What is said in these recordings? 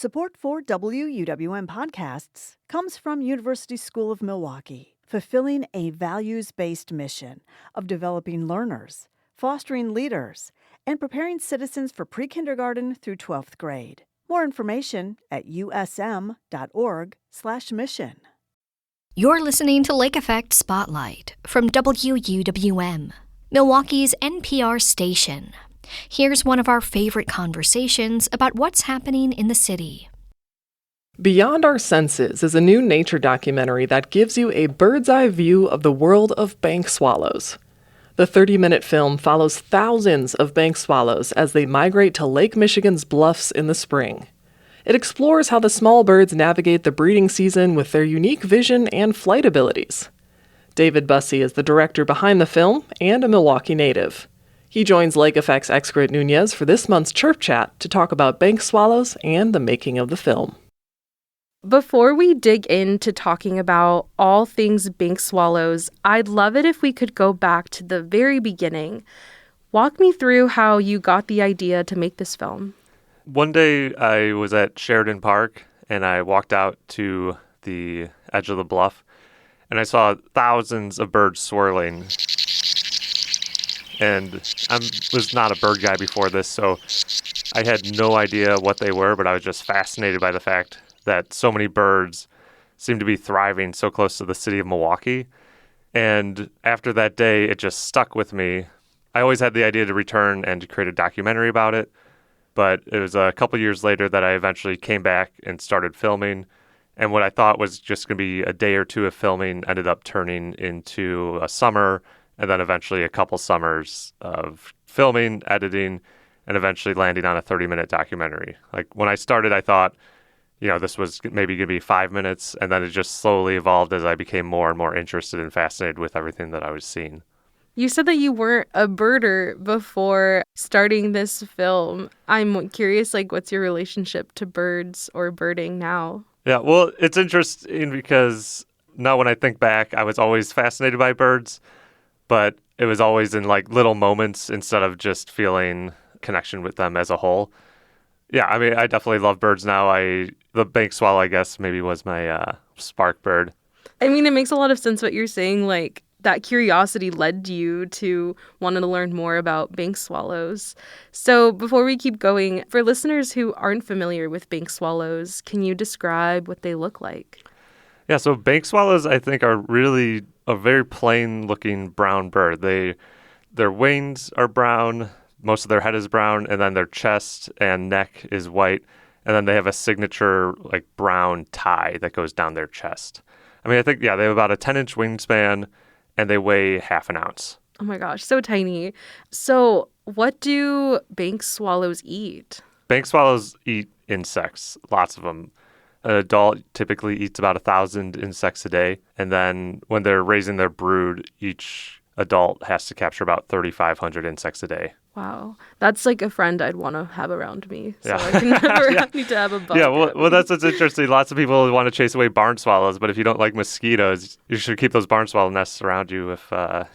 Support for WUWM podcasts comes from University School of Milwaukee, fulfilling a values-based mission of developing learners, fostering leaders, and preparing citizens for pre-kindergarten through 12th grade. More information at usm.org/mission. You're listening to Lake Effect Spotlight from WUWM, Milwaukee's NPR station. Here's one of our favorite conversations about what's happening in the city. Beyond Our Senses is a new nature documentary that gives you a bird's-eye view of the world of bank swallows. The 30-minute film follows thousands of bank swallows as they migrate to Lake Michigan's Bluffs in the spring. It explores how the small birds navigate the breeding season with their unique vision and flight abilities. David Busse is the director behind the film and a Milwaukee native. He joins Lake Effect's Xcaret Nuñez for this month's Chirp Chat to talk about bank swallows and the making of the film. Before we dig into talking about all things bank swallows, I'd love it if we could go back to the very beginning. Walk me through how you got the idea to make this film. One day I was at Sheridan Park and I walked out to the edge of the bluff and I saw thousands of birds swirling. And I was not a bird guy before this, so I had no idea what they were, but I was just fascinated by the fact that so many birds seem to be thriving so close to the city of Milwaukee. And after that day, it just stuck with me. I always had the idea to return and to create a documentary about it, but it was a couple years later that I eventually came back and started filming. And what I thought was just going to be a day or two of filming ended up turning into a summer, and then eventually a couple summers of filming, editing, and eventually landing on a 30-minute documentary. Like when I started, I thought, this was maybe going to be 5 minutes, and then it just slowly evolved as I became more and more interested and fascinated with everything that I was seeing. You said that you weren't a birder before starting this film. I'm curious, what's your relationship to birds or birding now? Yeah, well, it's interesting because now when I think back, I was always fascinated by birds, but it was always in little moments instead of just feeling connection with them as a whole. Yeah, I mean, I definitely love birds now. The bank swallow, I guess, maybe was my spark bird. I mean, it makes a lot of sense what you're saying. That curiosity led you to wanting to learn more about bank swallows. So before we keep going, for listeners who aren't familiar with bank swallows, can you describe what they look like? Yeah, so bank swallows, I think, are really a very plain-looking brown bird. Their wings are brown, most of their head is brown, and then their chest and neck is white, and then they have a signature brown tie that goes down their chest. I mean, I think, they have about a 10-inch wingspan, and they weigh half an ounce. Oh my gosh, so tiny. So what do bank swallows eat? Bank swallows eat insects, lots of them. An adult typically eats about 1,000 insects a day. And then when they're raising their brood, each adult has to capture about 3,500 insects a day. Wow. That's a friend I'd want to have around me. So yeah. I can never need to have a bug. Yeah, well, that's what's interesting. Lots of people want to chase away barn swallows, but if you don't like mosquitoes, you should keep those barn swallow nests around you if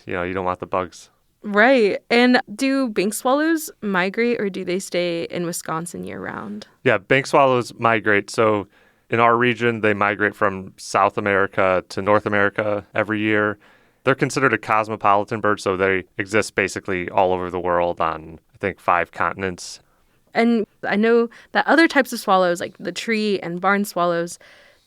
you don't want the bugs. Right. And do bank swallows migrate or do they stay in Wisconsin year-round? Yeah, bank swallows migrate. So in our region, they migrate from South America to North America every year. They're considered a cosmopolitan bird, so they exist basically all over the world on, I think, 5 continents. And I know that other types of swallows, like the tree and barn swallows,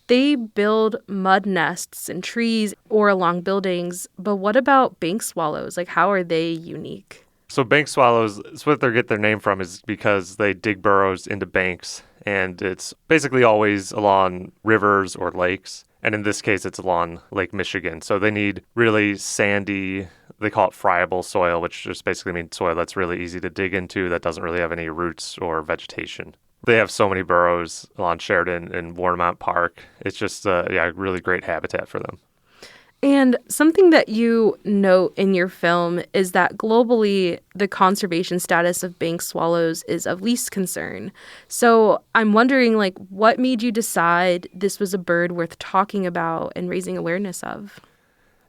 they build mud nests in trees or along buildings. But what about bank swallows? How are they unique? So bank swallows, it's what they get their name from is because they dig burrows into banks. And it's basically always along rivers or lakes. And in this case, it's along Lake Michigan. So they need really sandy, they call it friable soil, which just basically means soil that's really easy to dig into that doesn't really have any roots or vegetation. They have so many burrows along Sheridan and Warnemont Park. It's just a really great habitat for them. And something that you note in your film is that globally, the conservation status of bank swallows is of least concern. So I'm wondering, what made you decide this was a bird worth talking about and raising awareness of?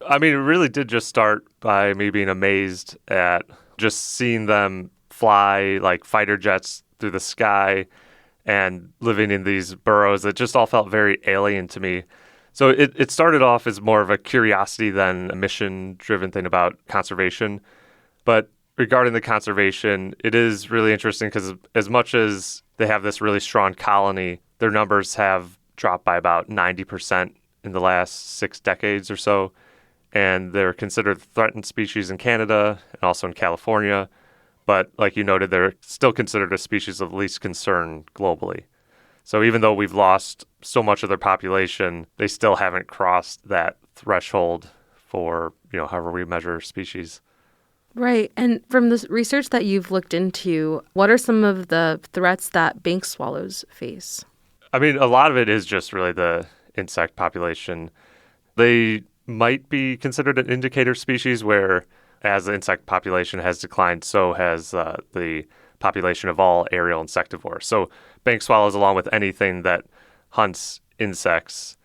I mean, it really did just start by me being amazed at just seeing them fly like fighter jets through the sky and living in these burrows. It just all felt very alien to me. So it started off as more of a curiosity than a mission-driven thing about conservation. But regarding the conservation, it is really interesting because as much as they have this really strong colony, their numbers have dropped by about 90% in the last 6 decades or so. And they're considered a threatened species in Canada and also in California. But like you noted, they're still considered a species of least concern globally. So even though we've lost so much of their population, they still haven't crossed that threshold for, however we measure species. Right. And from the research that you've looked into, what are some of the threats that bank swallows face? I mean, a lot of it is just really the insect population. They might be considered an indicator species where as the insect population has declined, so has the population of all aerial insectivores. So bank swallows, along with anything that hunts insects,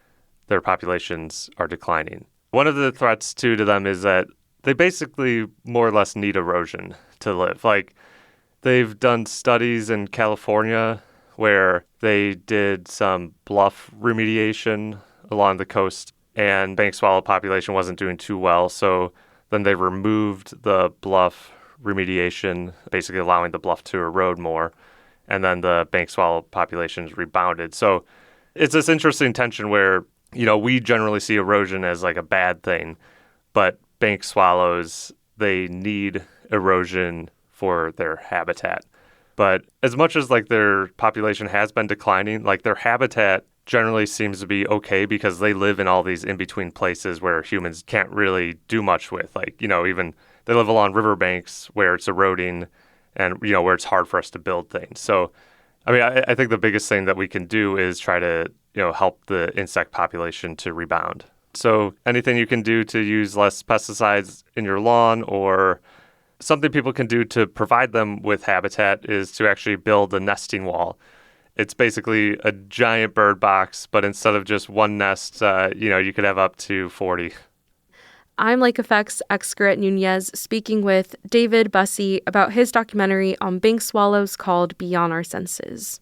their populations are declining. One of the threats, too, to them is that they basically more or less need erosion to live. Like, they've done studies in California where they did some bluff remediation along the coast, and bank swallow population wasn't doing too well. So then they removed the bluff remediation, basically allowing the bluff to erode more. And then the bank swallow populations rebounded. So it's this interesting tension where, we generally see erosion as like a bad thing, but bank swallows, they need erosion for their habitat. But as much as like their population has been declining, like their habitat generally seems to be okay because they live in all these in-between places where humans can't really do much with. Like, even they live along riverbanks where it's eroding and, where it's hard for us to build things. So, I mean, I think the biggest thing that we can do is try to, help the insect population to rebound. So anything you can do to use less pesticides in your lawn, or something people can do to provide them with habitat, is to actually build a nesting wall. It's basically a giant bird box, but instead of just one nest, you could have up to 40. I'm Lake Effect's Xcaret Nuñez speaking with David Busse about his documentary on bank swallows called Beyond Our Senses.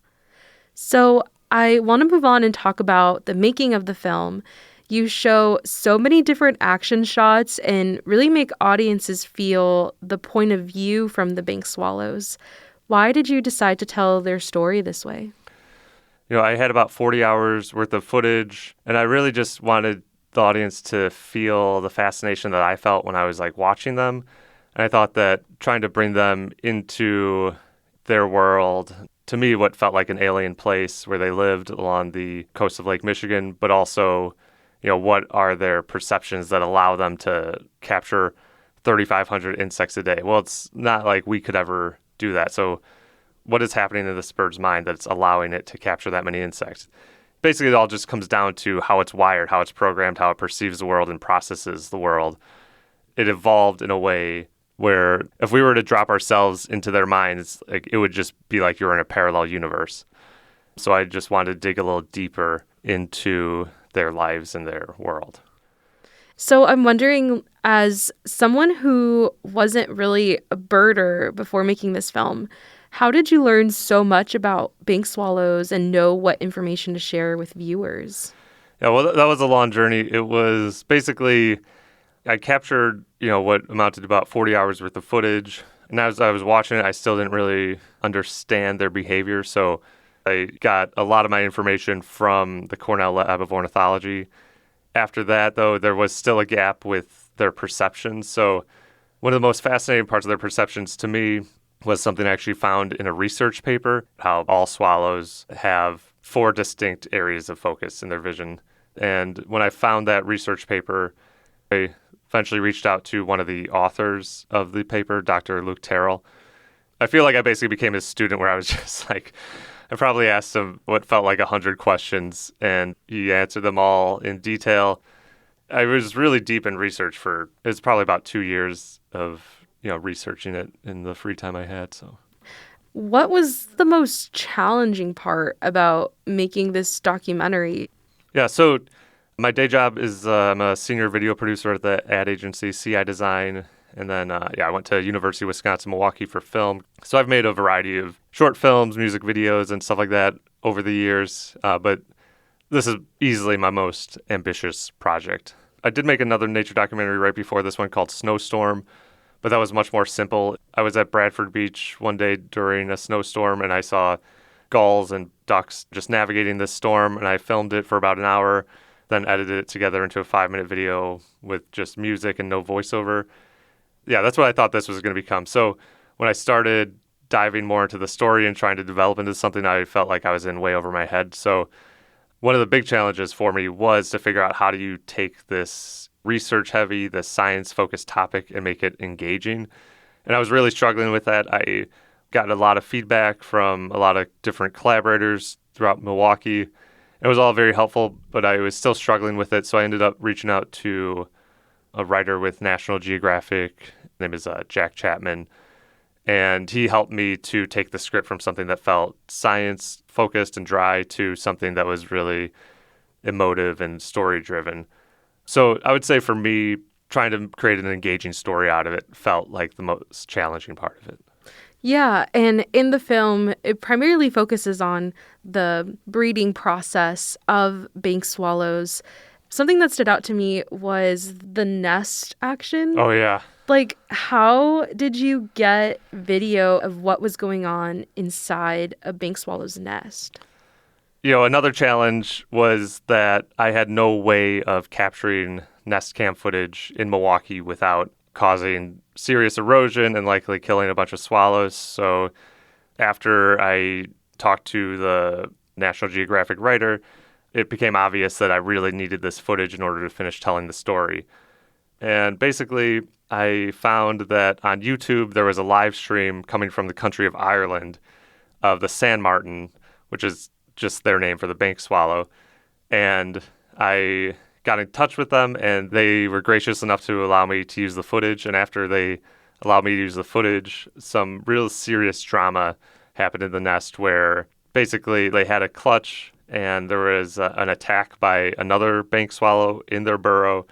So I want to move on and talk about the making of the film. You show so many different action shots and really make audiences feel the point of view from the bank swallows. Why did you decide to tell their story this way? I had about 40 hours worth of footage, and I really just wanted the audience to feel the fascination that I felt when I was like watching them. And I thought that trying to bring them into their world, to me, what felt like an alien place where they lived along the coast of Lake Michigan, but also, what are their perceptions that allow them to capture 3,500 insects a day? Well, it's not like we could ever do that. So what is happening in this bird's mind that's allowing it to capture that many insects? Basically, it all just comes down to how it's wired, how it's programmed, how it perceives the world and processes the world. It evolved in a way where if we were to drop ourselves into their minds, like, it would just be like you're in a parallel universe. So I just wanted to dig a little deeper into their lives and their world. So I'm wondering, as someone who wasn't really a birder before making this film, how did you learn so much about bank swallows and know what information to share with viewers? Yeah, well, that was a long journey. It was basically, I captured, what amounted to about 40 hours worth of footage. And as I was watching it, I still didn't really understand their behavior. So I got a lot of my information from the Cornell Lab of Ornithology. After that, though, there was still a gap with their perceptions. So one of the most fascinating parts of their perceptions to me was something I actually found in a research paper, how all swallows have 4 distinct areas of focus in their vision. And when I found that research paper, I eventually reached out to one of the authors of the paper, Dr. Luke Terrell. I feel like I basically became his student, where I was just like, I probably asked him what felt like 100 questions, and he answered them all in detail. I was really deep in research it was probably about 2 years of, researching it in the free time I had. So, what was the most challenging part about making this documentary? Yeah, so my day job is I'm a senior video producer at the ad agency CI Design. And then, I went to University of Wisconsin-Milwaukee for film. So I've made a variety of short films, music videos, and stuff like that over the years, but this is easily my most ambitious project. I did make another nature documentary right before this one called Snowstorm, but that was much more simple. I was at Bradford Beach one day during a snowstorm, and I saw gulls and ducks just navigating this storm, and I filmed it for about an hour, then edited it together into a 5-minute video with just music and no voiceover. Yeah, that's what I thought this was going to become. So when I started diving more into the story and trying to develop into something, I felt like I was in way over my head. So one of the big challenges for me was to figure out how do you take this research-heavy, this science-focused topic and make it engaging. And I was really struggling with that. I got a lot of feedback from a lot of different collaborators throughout Milwaukee. It was all very helpful, but I was still struggling with it. So I ended up reaching out to a writer with National Geographic. His name is Jack Chapman. And he helped me to take the script from something that felt science-focused and dry to something that was really emotive and story-driven. So I would say for me, trying to create an engaging story out of it felt like the most challenging part of it. Yeah, and in the film, it primarily focuses on the breeding process of bank swallows. Something that stood out to me was the nest action. Oh, yeah. Like, how did you get video of what was going on inside a bank swallow's nest? Another challenge was that I had no way of capturing nest cam footage in Milwaukee without causing serious erosion and likely killing a bunch of swallows. So after I talked to the National Geographic writer, it became obvious that I really needed this footage in order to finish telling the story. And basically, I found that on YouTube, there was a live stream coming from the country of Ireland of the sand martin, which is just their name for the bank swallow. And I got in touch with them, and they were gracious enough to allow me to use the footage. And after they allowed me to use the footage, some real serious drama happened in the nest where basically they had a clutch and there was an attack by another bank swallow in their burrow.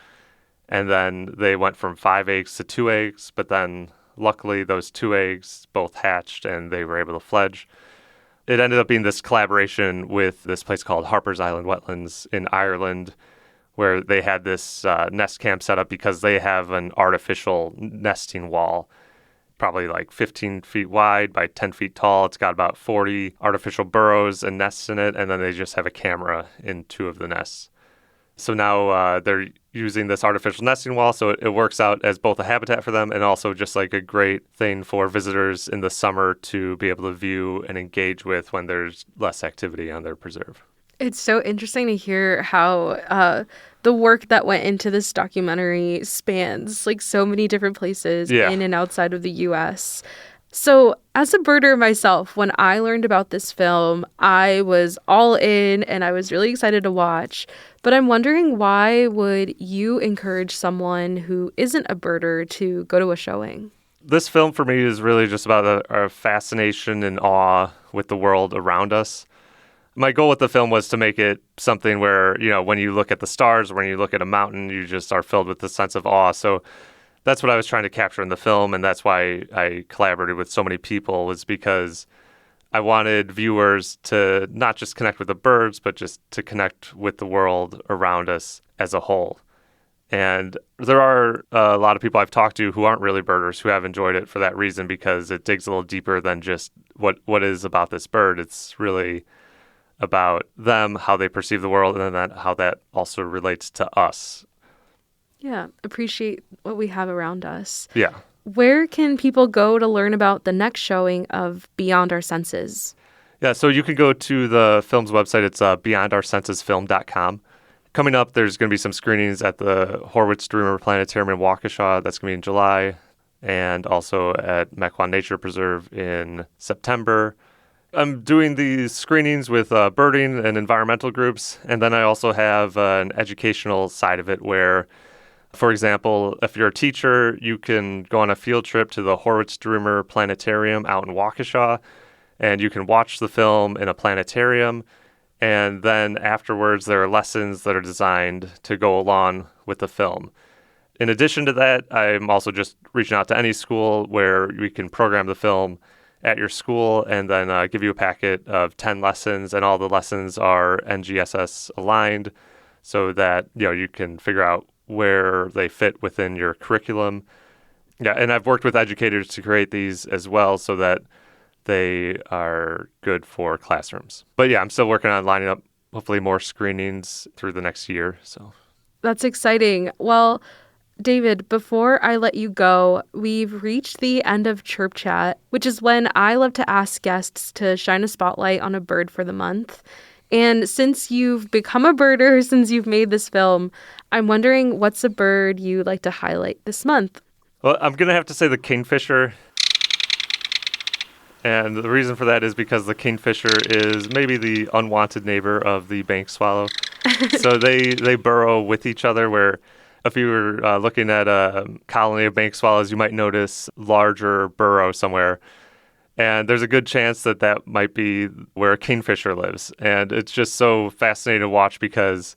And then they went from 5 eggs to 2 eggs, but then luckily those 2 eggs both hatched and they were able to fledge. It ended up being this collaboration with this place called Harper's Island Wetlands in Ireland, where they had this nest cam set up because they have an artificial nesting wall, probably like 15 feet wide by 10 feet tall. It's got about 40 artificial burrows and nests in it, and then they just have a camera in 2 of the nests. So now they're using this artificial nesting wall, so it works out as both a habitat for them and also just like a great thing for visitors in the summer to be able to view and engage with when there's less activity on their preserve. It's so interesting to hear how the work that went into this documentary spans like so many different places in and outside of the U.S. So as a birder myself, when I learned about this film, I was all in and I was really excited to watch. But I'm wondering, why would you encourage someone who isn't a birder to go to a showing? This film for me is really just about a fascination and awe with the world around us. My goal with the film was to make it something where, when you look at the stars, when you look at a mountain, you just are filled with this sense of awe. So that's what I was trying to capture in the film, and that's why I collaborated with so many people, is because I wanted viewers to not just connect with the birds, but just to connect with the world around us as a whole. And there are a lot of people I've talked to who aren't really birders who have enjoyed it for that reason, because it digs a little deeper than just what is about this bird. It's really about them, how they perceive the world, and then how that also relates to us. Yeah, appreciate what we have around us. Yeah. Where can people go to learn about the next showing of Beyond Our Senses? Yeah, so you can go to the film's website. It's beyondourSensesFilm.com. Coming up, there's going to be some screenings at the Horwitz-Dreamer Planetarium in Waukesha. That's going to be in July. And also at Mequon Nature Preserve in September. I'm doing these screenings with birding and environmental groups. And then I also have an educational side of it where, for example, if you're a teacher, you can go on a field trip to the Horwitz-Dreamer Planetarium out in Waukesha, and you can watch the film in a planetarium. And then afterwards, there are lessons that are designed to go along with the film. In addition to that, I'm also just reaching out to any school where we can program the film at your school and then give you a packet of 10 lessons, and all the lessons are NGSS aligned so that you can figure out where they fit within your curriculum. Yeah, and I've worked with educators to create these as well so that they are good for classrooms. But yeah, I'm still working on lining up hopefully more screenings through the next year. So That's exciting. Well, David, before I let you go, we've reached the end of Chirp Chat, which is when I love to ask guests to shine a spotlight on a bird for the month. And since you've become a birder, since you've made this film, I'm wondering what's a bird you'd like to highlight this month? Well, I'm going to have to say the kingfisher. And the reason for that is because the kingfisher is maybe the unwanted neighbor of the bank swallow. So they burrow with each other, where if you were looking at a colony of bank swallows, you might notice larger burrow somewhere. And there's a good chance that that might be where a kingfisher lives. And it's just so fascinating to watch because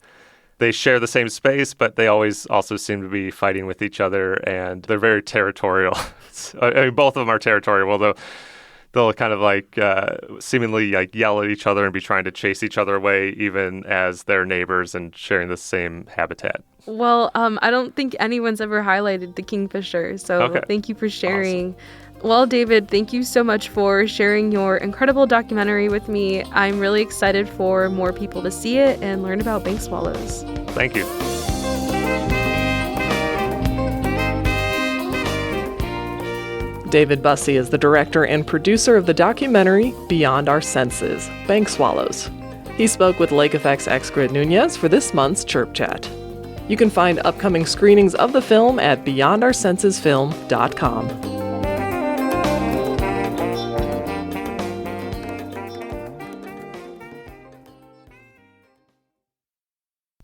they share the same space, but they always also seem to be fighting with each other, and they're very territorial. I mean, both of them are territorial, although they'll kind of seemingly yell at each other and be trying to chase each other away, even as they're neighbors and sharing the same habitat. Well, I don't think anyone's ever highlighted the kingfisher, so Thank you for sharing. Awesome. Well, David, thank you so much for sharing your incredible documentary with me. I'm really excited for more people to see it and learn about bank swallows. Thank you. David Busse is the director and producer of the documentary Beyond Our Senses, Bank Swallows. He spoke with Lake Effect's Xcaret Nuñez for this month's Chirp Chat. You can find upcoming screenings of the film at beyondoursensesfilm.com.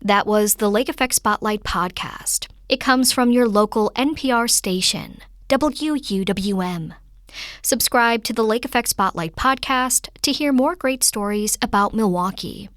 That was the Lake Effect Spotlight podcast. It comes from your local NPR station, WUWM. Subscribe to the Lake Effect Spotlight podcast to hear more great stories about Milwaukee.